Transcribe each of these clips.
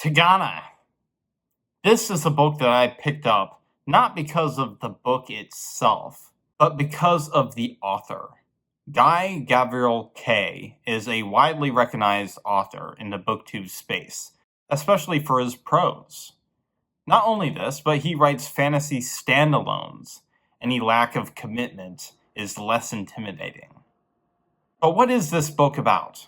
Tigana. This is a book that I picked up not because of the book itself, but because of the author. Gavriel K is a widely recognized author in the booktube space, especially for his prose. Not only this, but he writes fantasy standalones. Any lack of commitment is less intimidating. But what is this book about?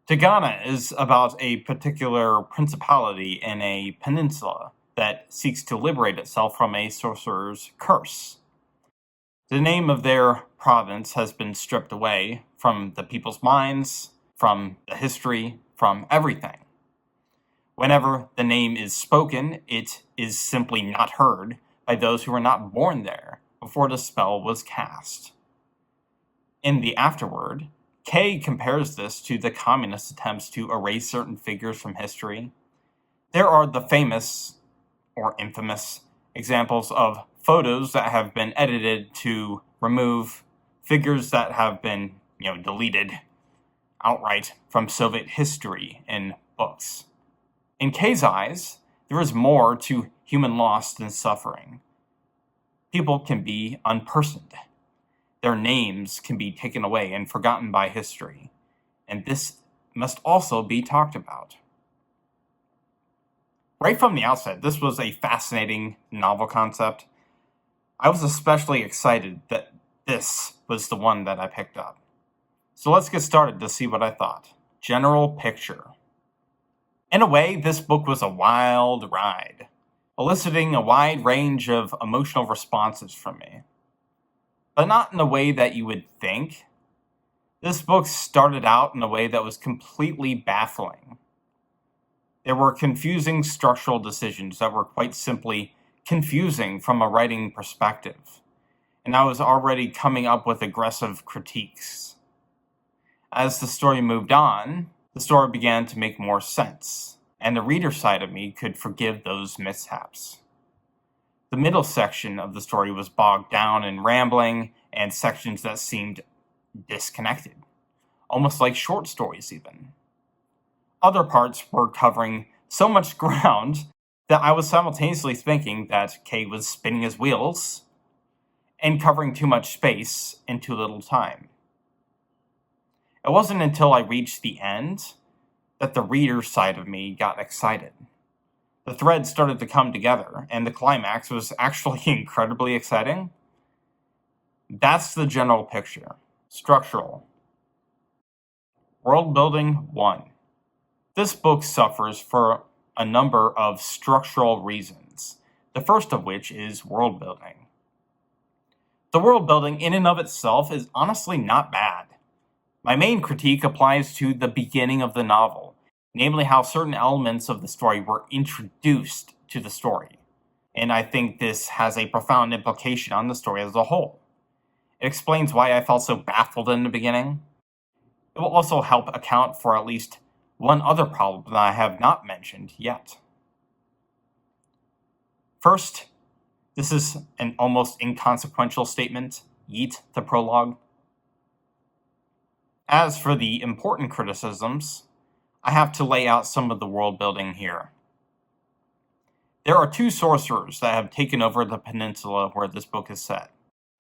Tigana is about a particular principality in a peninsula that seeks to liberate itself from a sorcerer's curse. The name of their province has been stripped away from the people's minds, from the history, from everything. Whenever the name is spoken, it is simply not heard by those who were not born there before the spell was cast. In the afterword, Kay compares this to the communist attempts to erase certain figures from history. There are the famous, or infamous, examples of photos that have been edited to remove figures that have been, deleted outright from Soviet history in books. In Kay's eyes, there is more to human loss than suffering. People can be unpersoned. Their names can be taken away and forgotten by history, and this must also be talked about. Right from the outset, this was a fascinating novel concept. I was especially excited that this was the one that I picked up. So let's get started to see what I thought. General picture. In a way, this book was a wild ride, eliciting a wide range of emotional responses from me. But not in a way that you would think. This book started out in a way that was completely baffling. There were confusing structural decisions that were quite simply confusing from a writing perspective, and I was already coming up with aggressive critiques. As the story moved on, the story began to make more sense, and the reader side of me could forgive those mishaps. The middle section of the story was bogged down in rambling and sections that seemed disconnected, almost like short stories even. Other parts were covering so much ground that I was simultaneously thinking that Kay was spinning his wheels and covering too much space in too little time. It wasn't until I reached the end that the reader side of me got excited. The threads started to come together, and the climax was actually incredibly exciting. That's the general picture. Structural. World building 1. This book suffers for a number of structural reasons, the first of which is world building. The world building in and of itself is honestly not bad. My main critique applies to the beginning of the novel, namely how certain elements of the story were introduced to the story. And I think this has a profound implication on the story as a whole. It explains why I felt so baffled in the beginning. It will also help account for at least one other problem that I have not mentioned yet. First, this is an almost inconsequential statement. Yeet the prologue. As for the important criticisms, I have to lay out some of the world building here. There are two sorcerers that have taken over the peninsula where this book is set.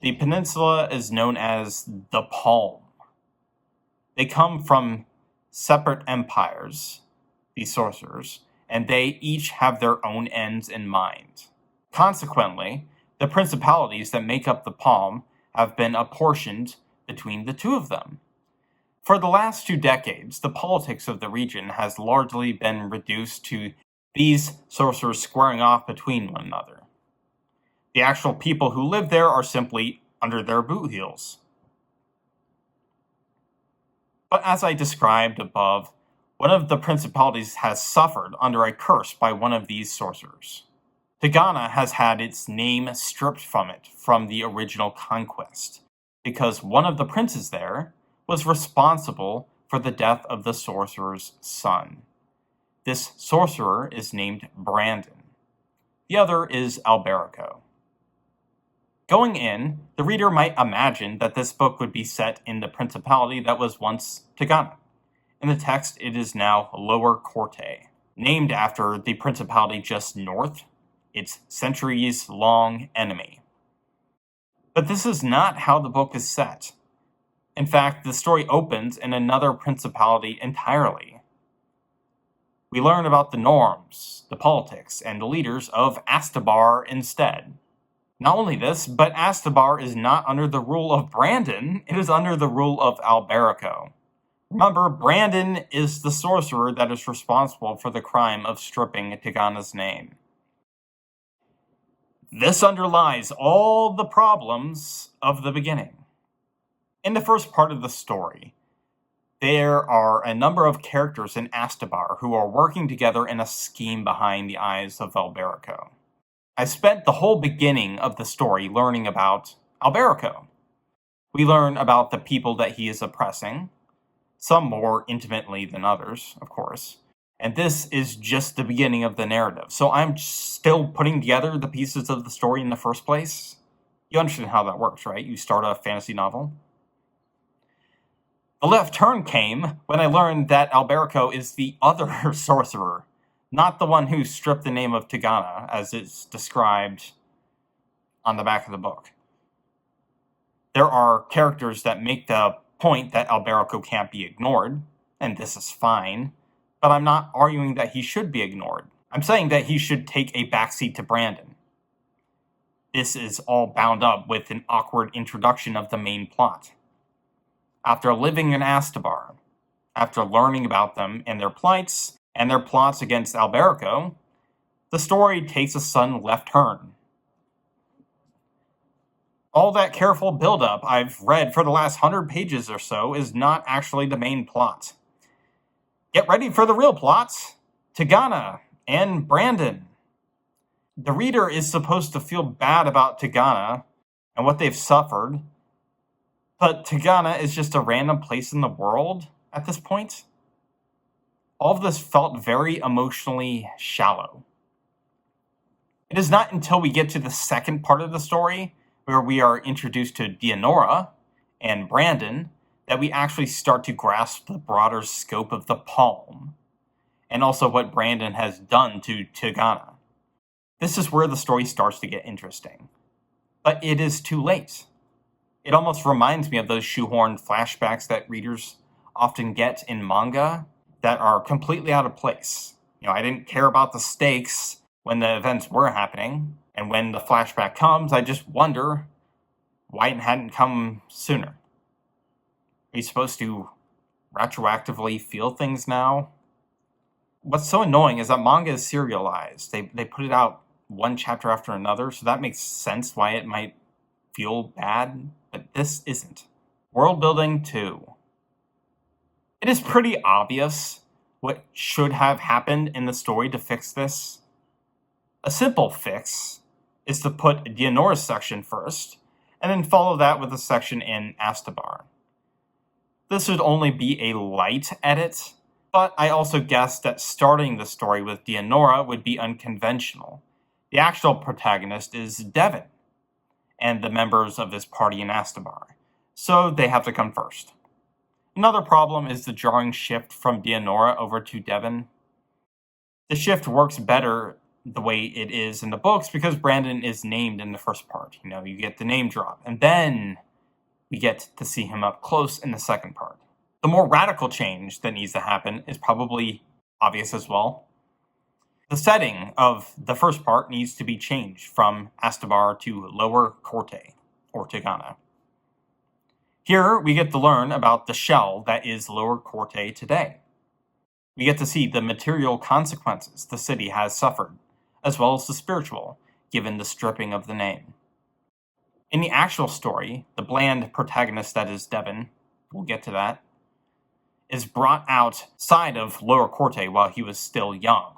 The peninsula is known as the Palm. They come from separate empires, these sorcerers, and they each have their own ends in mind. Consequently, the principalities that make up the Palm have been apportioned between the two of them. For the last 2 decades, the politics of the region has largely been reduced to these sorcerers squaring off between one another. The actual people who live there are simply under their boot heels. But as I described above, one of the principalities has suffered under a curse by one of these sorcerers. Tigana has had its name stripped from it from the original conquest, because one of the princes there was responsible for the death of the sorcerer's son. This sorcerer is named Brandon. The other is Alberico. Going in, the reader might imagine that this book would be set in the principality that was once Tigana. In the text, it is now Lower Corte. named after the principality just north, its centuries-long enemy. But this is not how the book is set. In fact, the story opens in another principality entirely. We learn about the norms, the politics, and the leaders of Astabar instead. Not only this, but Astabar is not under the rule of Brandon, it is under the rule of Alberico. Remember, Brandon is the sorcerer that is responsible for the crime of stripping Tigana's name. This underlies all the problems of the beginning. In the first part of the story, there are a number of characters in Astabar who are working together in a scheme behind the eyes of Alberico. I spent the whole beginning of the story learning about Alberico. We learn about the people that he is oppressing, some more intimately than others, of course. And this is just the beginning of the narrative. So I'm still putting together the pieces of the story in the first place. You understand how that works, right? You start a fantasy novel. The left turn came when I learned that Alberico is the other sorcerer, not the one who stripped the name of Tigana, as it's described on the back of the book. There are characters that make the point that Alberico can't be ignored, and this is fine, but I'm not arguing that he should be ignored. I'm saying that he should take a backseat to Brandon. This is all bound up with an awkward introduction of the main plot. After living in Astabar, after learning about them and their plights and their plots against Alberico, the story takes a sudden left turn. All that careful build-up I've read for the last 100 pages or so is not actually the main plot. Get ready for the real plot, Tigana and Brandon. The reader is supposed to feel bad about Tigana and what they've suffered, but Tigana is just a random place in the world at this point. All of this felt very emotionally shallow. It is not until we get to the second part of the story, where we are introduced to Dianora and Brandon, that we actually start to grasp the broader scope of the palm, and also what Brandon has done to Tigana. This is where the story starts to get interesting. But it is too late. It almost reminds me of those shoehorned flashbacks that readers often get in manga that are completely out of place. I didn't care about the stakes when the events were happening, and when the flashback comes, I just wonder why it hadn't come sooner. Are you supposed to retroactively feel things now? What's so annoying is that manga is serialized. They put it out one chapter after another, so that makes sense why it might feel bad, but this isn't. World building 2. It is pretty obvious what should have happened in the story to fix this. A simple fix is to put Dianora's section first, and then follow that with a section in Astabar. This would only be a light edit, but I also guessed that starting the story with Dianora would be unconventional. The actual protagonist is Devon, and the members of this party in Astabar, so they have to come first. Another problem is the jarring shift from Dianora over to Devon. The shift works better the way it is in the books because Brandon is named in the first part. You get the name drop, and then we get to see him up close in the second part. The more radical change that needs to happen is probably obvious as well. The setting of the first part needs to be changed from Astabar to Lower Corte, or Tigana. Here, we get to learn about the shell that is Lower Corte today. We get to see the material consequences the city has suffered, as well as the spiritual, given the stripping of the name. In the actual story, the bland protagonist that is Devon, we'll get to that, is brought outside of Lower Corte while he was still young.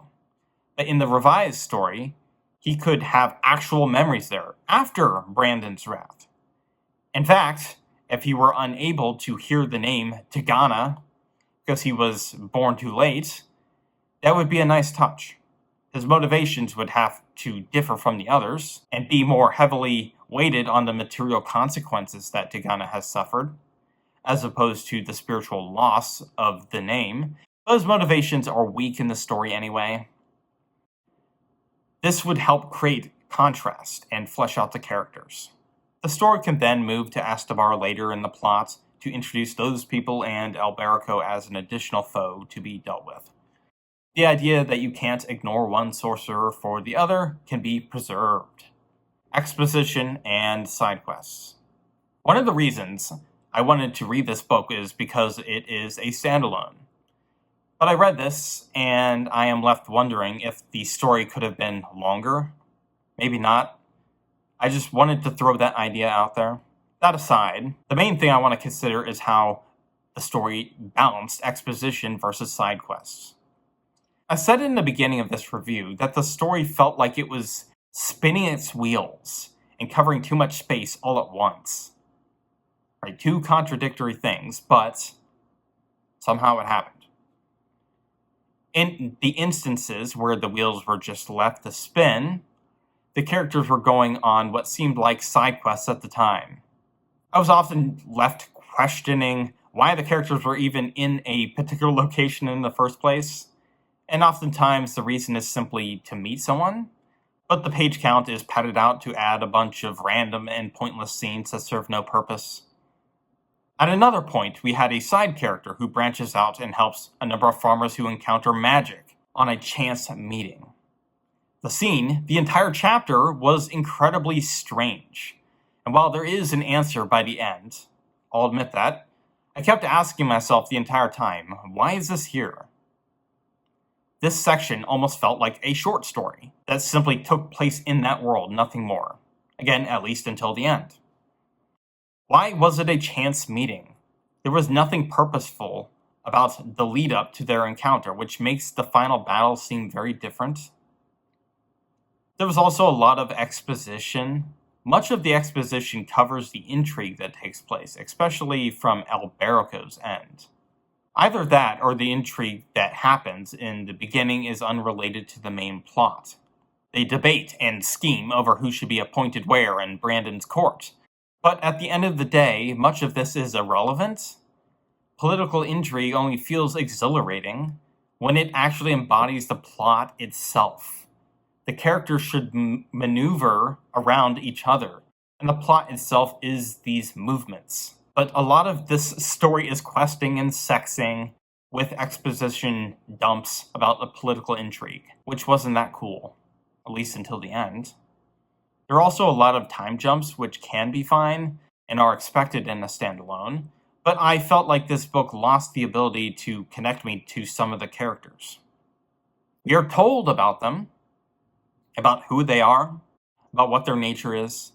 But in the revised story, he could have actual memories there after Brandon's wrath. In fact, if he were unable to hear the name Tigana because he was born too late, that would be a nice touch. His motivations would have to differ from the others and be more heavily weighted on the material consequences that Tigana has suffered, as opposed to the spiritual loss of the name. Those motivations are weak in the story anyway. This would help create contrast and flesh out the characters. The story can then move to Astabar later in the plot to introduce those people and Alberico as an additional foe to be dealt with. The idea that you can't ignore one sorcerer for the other can be preserved. Exposition and side quests. One of the reasons I wanted to read this book is because it is a standalone. But I read this, and I am left wondering if the story could have been longer. Maybe not. I just wanted to throw that idea out there. That aside, the main thing I want to consider is how the story balanced exposition versus side quests. I said in the beginning of this review that the story felt like it was spinning its wheels and covering too much space all at once. Right, two contradictory things, but somehow it happened. In the instances where the wheels were just left to spin, the characters were going on what seemed like side quests at the time. I was often left questioning why the characters were even in a particular location in the first place, and oftentimes the reason is simply to meet someone, but the page count is padded out to add a bunch of random and pointless scenes that serve no purpose. At another point, we had a side character who branches out and helps a number of farmers who encounter magic on a chance meeting. The scene, the entire chapter, was incredibly strange. And while there is an answer by the end, I'll admit that, I kept asking myself the entire time, why is this here? This section almost felt like a short story that simply took place in that world, nothing more. Again, at least until the end. Why was it a chance meeting? There was nothing purposeful about the lead up to their encounter, which makes the final battle seem very different. There was also a lot of exposition. Much of the exposition covers the intrigue that takes place, especially from Alberico's end. Either that or the intrigue that happens in the beginning is unrelated to the main plot. They debate and scheme over who should be appointed where in Brandon's court. But at the end of the day, much of this is irrelevant. Political intrigue only feels exhilarating when it actually embodies the plot itself. The characters should maneuver around each other, and the plot itself is these movements. But a lot of this story is questing and sexing with exposition dumps about the political intrigue, which wasn't that cool, at least until the end. There are also a lot of time jumps, which can be fine and are expected in a standalone, but I felt like this book lost the ability to connect me to some of the characters. We are told about them, about who they are, about what their nature is,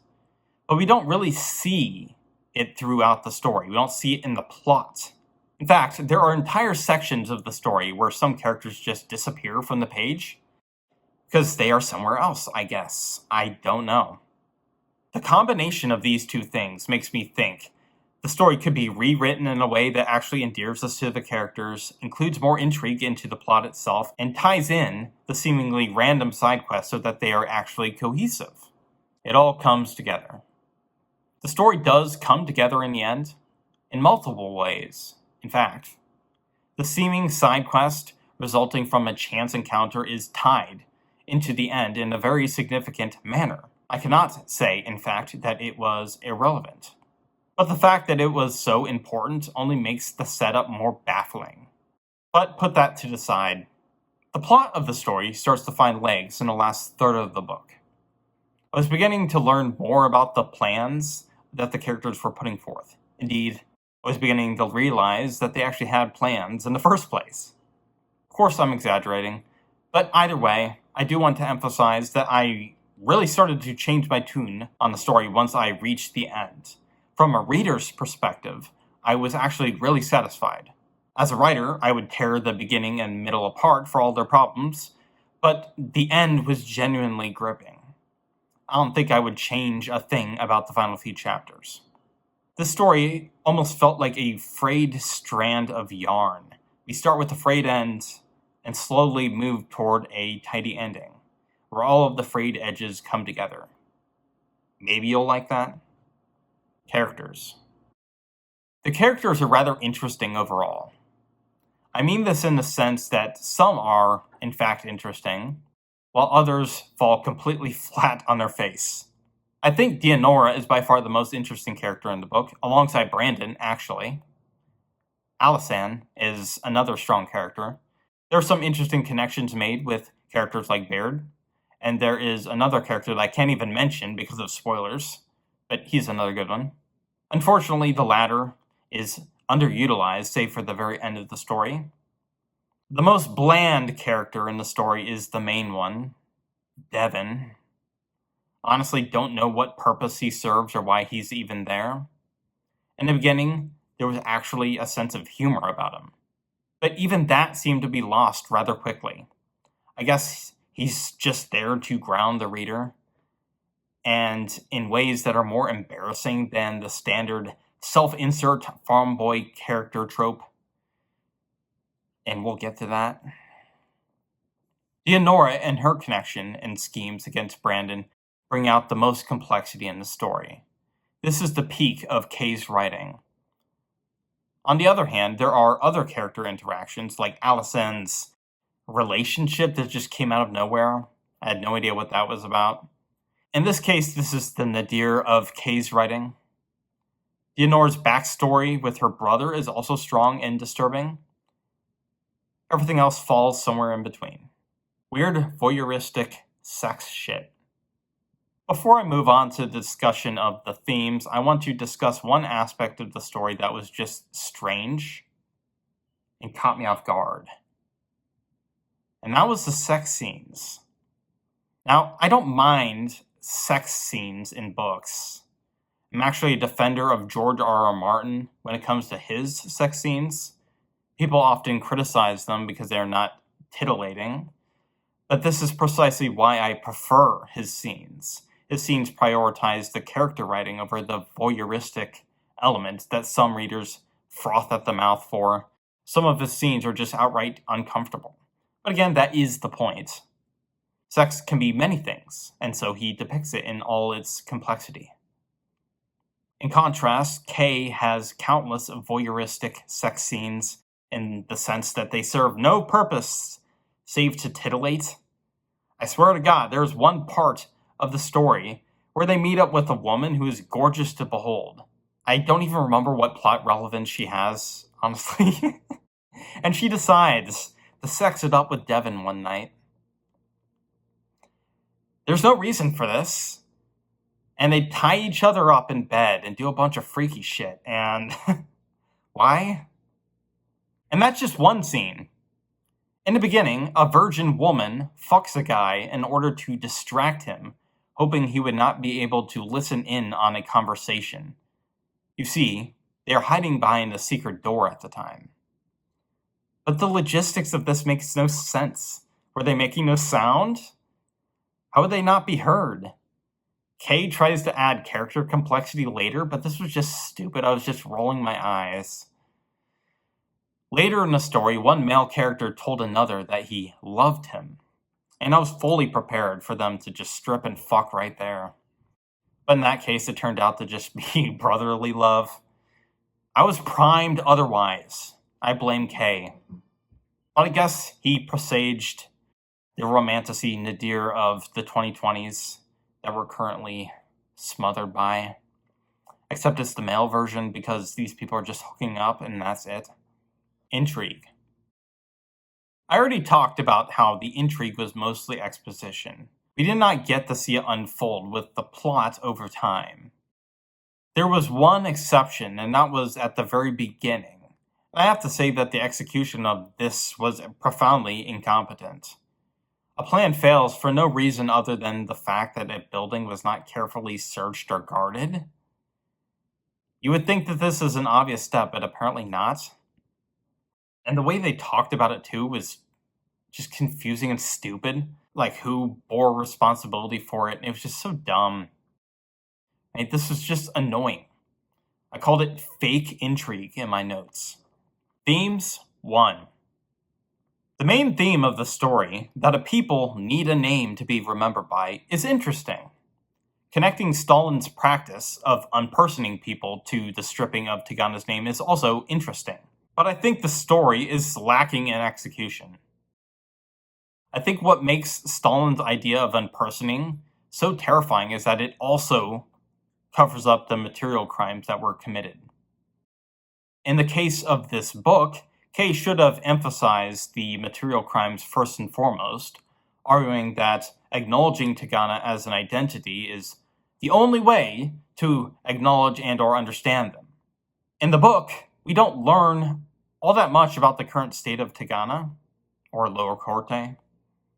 but we don't really see it throughout the story. We don't see it in the plot. In fact, there are entire sections of the story where some characters just disappear from the page, because they are somewhere else, I guess. I don't know. The combination of these two things makes me think the story could be rewritten in a way that actually endears us to the characters, includes more intrigue into the plot itself, and ties in the seemingly random side quests so that they are actually cohesive. It all comes together. The story does come together in the end, in multiple ways, in fact. The seeming side quest resulting from a chance encounter is tied into the end in a very significant manner. I cannot say, in fact, that it was irrelevant. But the fact that it was so important only makes the setup more baffling. But put that to the side. The plot of the story starts to find legs in the last third of the book. I was beginning to learn more about the plans that the characters were putting forth. Indeed, I was beginning to realize that they actually had plans in the first place. Of course, I'm exaggerating, but either way, I do want to emphasize that I really started to change my tune on the story once I reached the end. From a reader's perspective, I was actually really satisfied. As a writer, I would tear the beginning and middle apart for all their problems, but the end was genuinely gripping. I don't think I would change a thing about the final few chapters. This story almost felt like a frayed strand of yarn. We start with a frayed end and slowly move toward a tidy ending, where all of the frayed edges come together. Maybe you'll like that? Characters. The characters are rather interesting overall. I mean this in the sense that some are, in fact, interesting, while others fall completely flat on their face. I think Dianora is by far the most interesting character in the book, alongside Brandon, actually. Alisan is another strong character. There are some interesting connections made with characters like Baird, and there is another character that I can't even mention because of spoilers, but he's another good one. Unfortunately, the latter is underutilized, save for the very end of the story. The most bland character in the story is the main one, Devin. Honestly, don't know what purpose he serves or why he's even there. In the beginning, there was actually a sense of humor about him. But even that seemed to be lost rather quickly. I guess he's just there to ground the reader, and in ways that are more embarrassing than the standard self-insert farm boy character trope. And we'll get to that. Dianora and her connection and schemes against Brandon bring out the most complexity in the story. This is the peak of Kay's writing. On the other hand, there are other character interactions, like Alisan's relationship that just came out of nowhere. I had no idea what that was about. In this case, this is the nadir of Kay's writing. Dianora's backstory with her brother is also strong and disturbing. Everything else falls somewhere in between. Weird, voyeuristic sex shit. Before I move on to the discussion of the themes, I want to discuss one aspect of the story that was just strange and caught me off guard. And that was the sex scenes. Now, I don't mind sex scenes in books. I'm actually a defender of George R.R. Martin when it comes to his sex scenes. People often criticize them because they're not titillating, but this is precisely why I prefer his scenes. His scenes prioritize the character writing over the voyeuristic element that some readers froth at the mouth for. Some of his scenes are just outright uncomfortable. But again, that is the point. Sex can be many things, and so he depicts it in all its complexity. In contrast, Kay has countless voyeuristic sex scenes in the sense that they serve no purpose save to titillate. I swear to God, there's one part of the story where they meet up with a woman who is gorgeous to behold. I don't even remember what plot relevance she has, honestly. And she decides to sex it up with Devin one night. There's no reason for this. And they tie each other up in bed and do a bunch of freaky shit. And why? And that's just one scene. In the beginning, a virgin woman fucks a guy in order to distract him, hoping he would not be able to listen in on a conversation. You see, they are hiding behind a secret door at the time. But the logistics of this makes no sense. Were they making no sound? How would they not be heard? Kay tries to add character complexity later, but this was just stupid. I was just rolling my eyes. Later in the story, one male character told another that he loved him, and I was fully prepared for them to just strip and fuck right there. But in that case, it turned out to just be brotherly love. I was primed otherwise. I blame Kay. But I guess he presaged the romantasy nadir of the 2020s that we're currently smothered by. Except it's the male version because these people are just hooking up and that's it. Intrigue. I already talked about how the intrigue was mostly exposition. We did not get to see it unfold with the plot over time. There was one exception, and that was at the very beginning. I have to say that the execution of this was profoundly incompetent. A plan fails for no reason other than the fact that a building was not carefully searched or guarded. You would think that this is an obvious step, but apparently not. And the way they talked about it too was just confusing and stupid. Like who bore responsibility for it. It was just so dumb. This was just annoying. I called it fake intrigue in my notes. Themes 1. The main theme of the story, that a people need a name to be remembered by, is interesting. Connecting Stalin's practice of unpersoning people to the stripping of Tigana's name is also interesting. but I think the story is lacking in execution. I think what makes Stalin's idea of unpersoning so terrifying is that it also covers up the material crimes that were committed. In the case of this book, Kay should have emphasized the material crimes first and foremost, arguing that acknowledging Tigana as an identity is the only way to acknowledge and or understand them. In the book, we don't learn all that much about the current state of Tigana, or Lower Corte.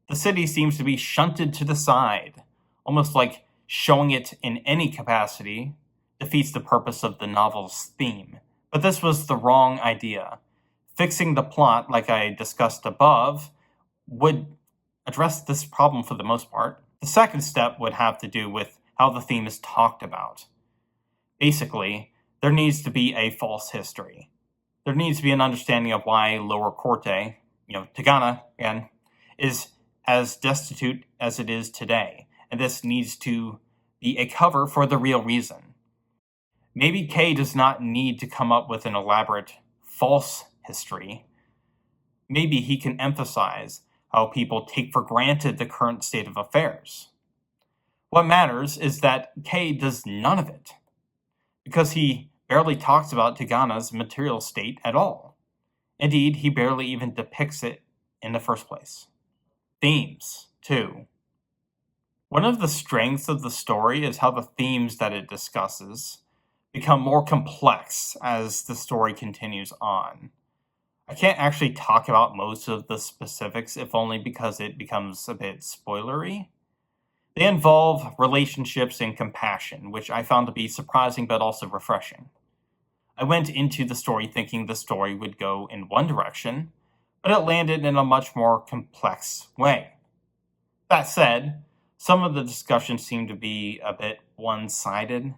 The city seems to be shunted to the side, almost like showing it in any capacity defeats the purpose of the novel's theme. But this was the wrong idea. Fixing the plot, like I discussed above, would address this problem for the most part. The second step would have to do with how the theme is talked about. Basically, there needs to be a false history. There needs to be an understanding of why Lower Corte, Tigana, again, is as destitute as it is today. And this needs to be a cover for the real reason. Maybe Kay does not need to come up with an elaborate false history. Maybe he can emphasize how people take for granted the current state of affairs. What matters is that Kay does none of it, because he barely talks about Tigana's material state at all. Indeed, he barely even depicts it in the first place. Themes, too. One of the strengths of the story is how the themes that it discusses become more complex as the story continues on. I can't actually talk about most of the specifics, if only because it becomes a bit spoilery. They involve relationships and compassion, which I found to be surprising but also refreshing. I went into the story thinking the story would go in one direction, but it landed in a much more complex way. That said, some of the discussions seemed to be a bit one-sided.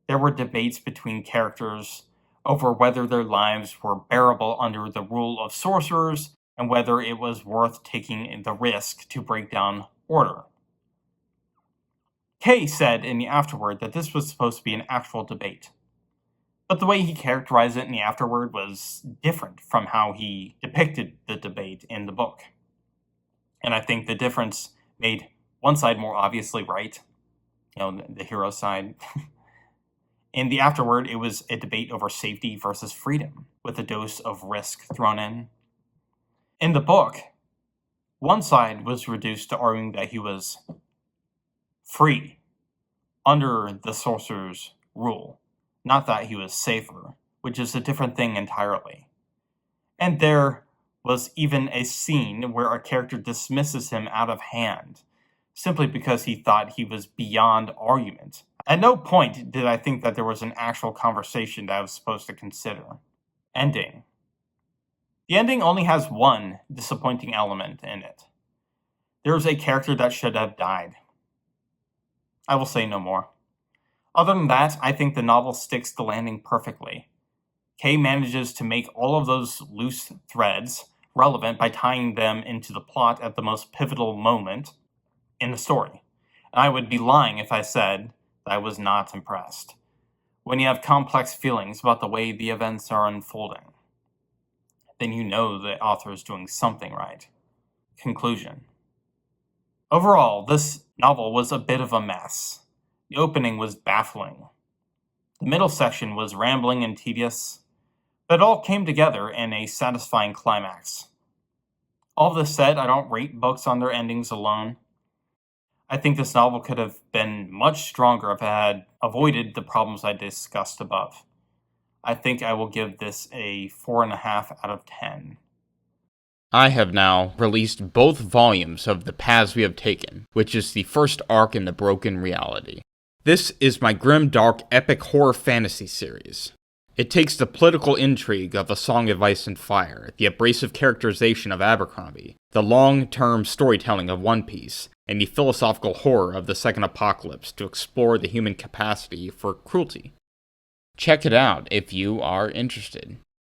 There were debates between characters over whether their lives were bearable under the rule of sorcerers and whether it was worth taking the risk to break down order. Kay said in the afterword that this was supposed to be an actual debate, but the way he characterized it in the afterword was different from how he depicted the debate in the book. And I think the difference made one side more obviously right, the hero side. In the afterword, it was a debate over safety versus freedom, with a dose of risk thrown in. In the book, one side was reduced to arguing that he was free under the sorcerer's rule, not that he was safer, which is a different thing entirely. And there was even a scene where a character dismisses him out of hand, simply because he thought he was beyond argument. At no point did I think that there was an actual conversation that I was supposed to consider. Ending. The ending only has one disappointing element in it. There is a character that should have died. I will say no more. Other than that, I think the novel sticks the landing perfectly. Kay manages to make all of those loose threads relevant by tying them into the plot at the most pivotal moment in the story. And I would be lying if I said that I was not impressed. When you have complex feelings about the way the events are unfolding, then you know the author is doing something right. Conclusion. Overall, this novel was a bit of a mess. The opening was baffling. The middle section was rambling and tedious, but it all came together in a satisfying climax. All this said, I don't rate books on their endings alone. I think this novel could have been much stronger if it had avoided the problems I discussed above. I think I will give this a 4.5 out of 10. I have now released both volumes of The Paths We Have Taken, which is the first arc in the Broken Reality. This is my grim, dark, epic horror fantasy series. It takes the political intrigue of A Song of Ice and Fire, the abrasive characterization of Abercrombie, the long-term storytelling of One Piece, and the philosophical horror of the Second Apocalypse to explore the human capacity for cruelty. Check it out if you are interested.